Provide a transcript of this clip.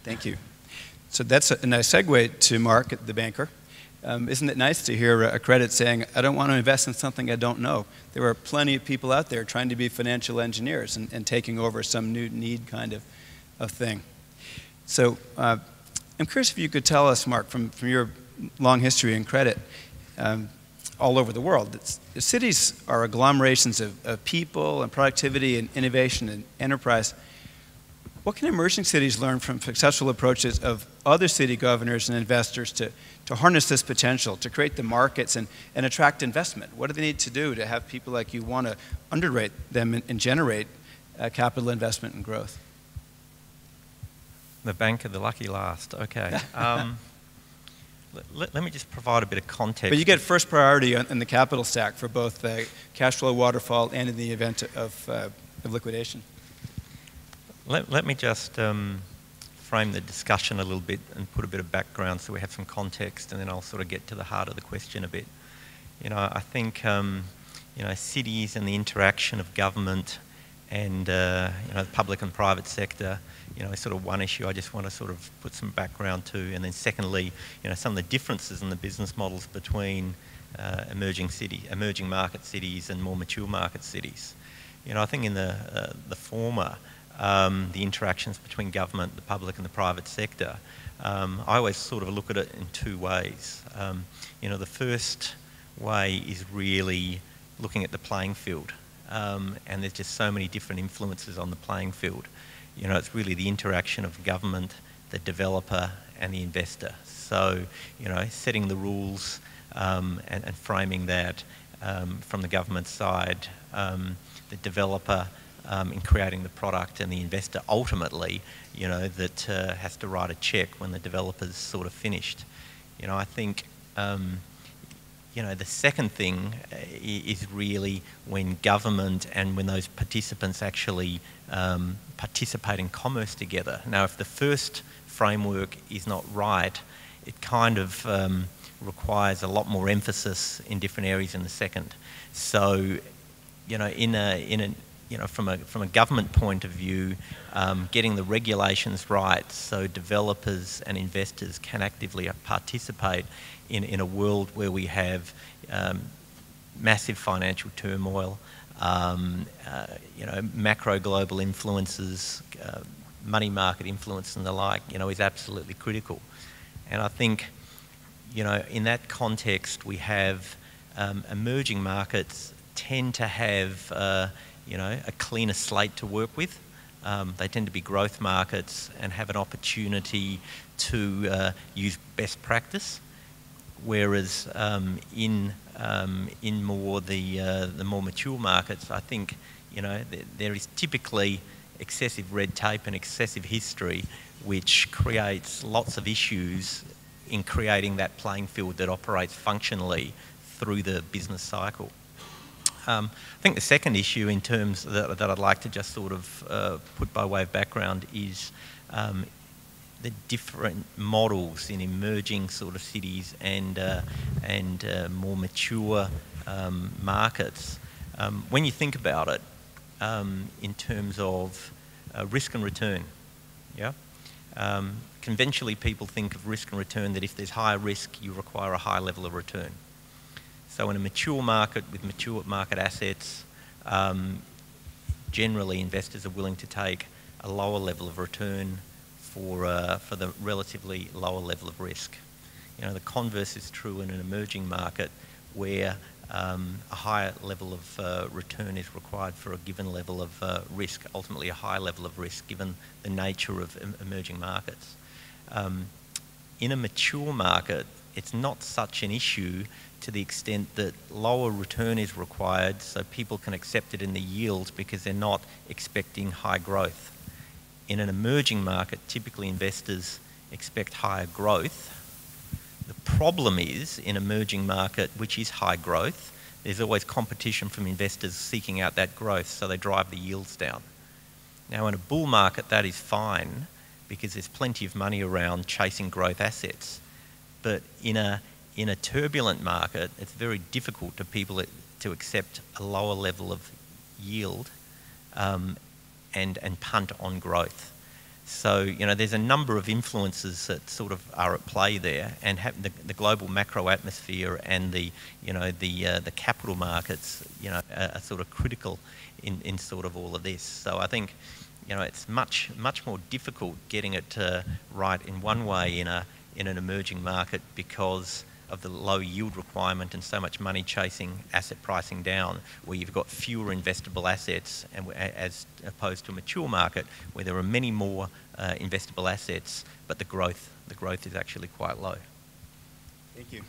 Thank you. So that's a nice segue to Mark, the banker. Isn't it nice to hear a credit saying, I don't want to invest in something I don't know? There are plenty of people out there trying to be financial engineers and taking over some new need kind of thing. So I'm curious if you could tell us, Mark, from your long history in credit all over the world, that cities are agglomerations of people and productivity and innovation and enterprise. What can emerging cities learn from successful approaches of other city governors and investors to harness this potential, to create the markets and attract investment? What do they need to do to have people like you want to underwrite them and generate capital investment and growth? The banker, the lucky last. Okay. Let me just provide a bit of context. But you get first priority in the capital stack for both cash flow waterfall and in the event of liquidation. Let me just frame the discussion a little bit and put a bit of background so we have some context, and then I'll sort of get to the heart of the question a bit. You know, I think cities and the interaction of government and the public and private sector, is sort of one issue I just want to sort of put some background to, and then secondly, some of the differences in the business models between emerging market cities and more mature market cities. I think in the former, the interactions between government, the public and the private sector, I always sort of look at it in two ways. The first way is really looking at the playing field, and there's just so many different influences on the playing field. It's really the interaction of government, the developer and the investor. So, setting the rules and framing that from the government side, the developer in creating the product, and the investor ultimately, that has to write a check when the developer's sort of finished. I think, the second thing is really when government and when those participants actually participate in commerce together. Now, if the first framework is not right, it kind of requires a lot more emphasis in different areas in the second. So, from a government point of view, getting the regulations right so developers and investors can actively participate in a world where we have massive financial turmoil, macro global influences, money market influence and the like, is absolutely critical. And I think, in that context, we have emerging markets tend to have a cleaner slate to work with. They tend to be growth markets and have an opportunity to use best practice, whereas in more the more mature markets, I think there is typically excessive red tape and excessive history, which creates lots of issues in creating that playing field that operates functionally through the business cycle. I think the second issue in terms that I'd like to just sort of put by way of background is the different models in emerging sort of cities and more mature markets. When you think about it in terms of risk and return, conventionally people think of risk and return that if there's higher risk, you require a high level of return. So in a mature market with mature market assets, generally investors are willing to take a lower level of return for the relatively lower level of risk. The converse is true in an emerging market where a higher level of return is required for a given level of risk, ultimately a high level of risk given the nature of emerging markets. In a mature market, it's not such an issue to the extent that lower return is required so people can accept it in the yields because they're not expecting high growth. In an emerging market, typically investors expect higher growth. The problem is, in emerging market, which is high growth, there's always competition from investors seeking out that growth, so they drive the yields down. Now, in a bull market, that is fine because there's plenty of money around chasing growth assets. But in a turbulent market, it's very difficult to people to accept a lower level of yield and punt on growth. So, you know, there's a number of influences that sort of are at play there, and the global macro atmosphere and the capital markets, you know, are sort of critical in sort of all of this. So I think, you know, it's much more difficult getting it right in one way in an emerging market because of the low yield requirement and so much money chasing asset pricing down, where you've got fewer investable assets, and as opposed to a mature market where there are many more investable assets, but the growth is actually quite low. Thank you.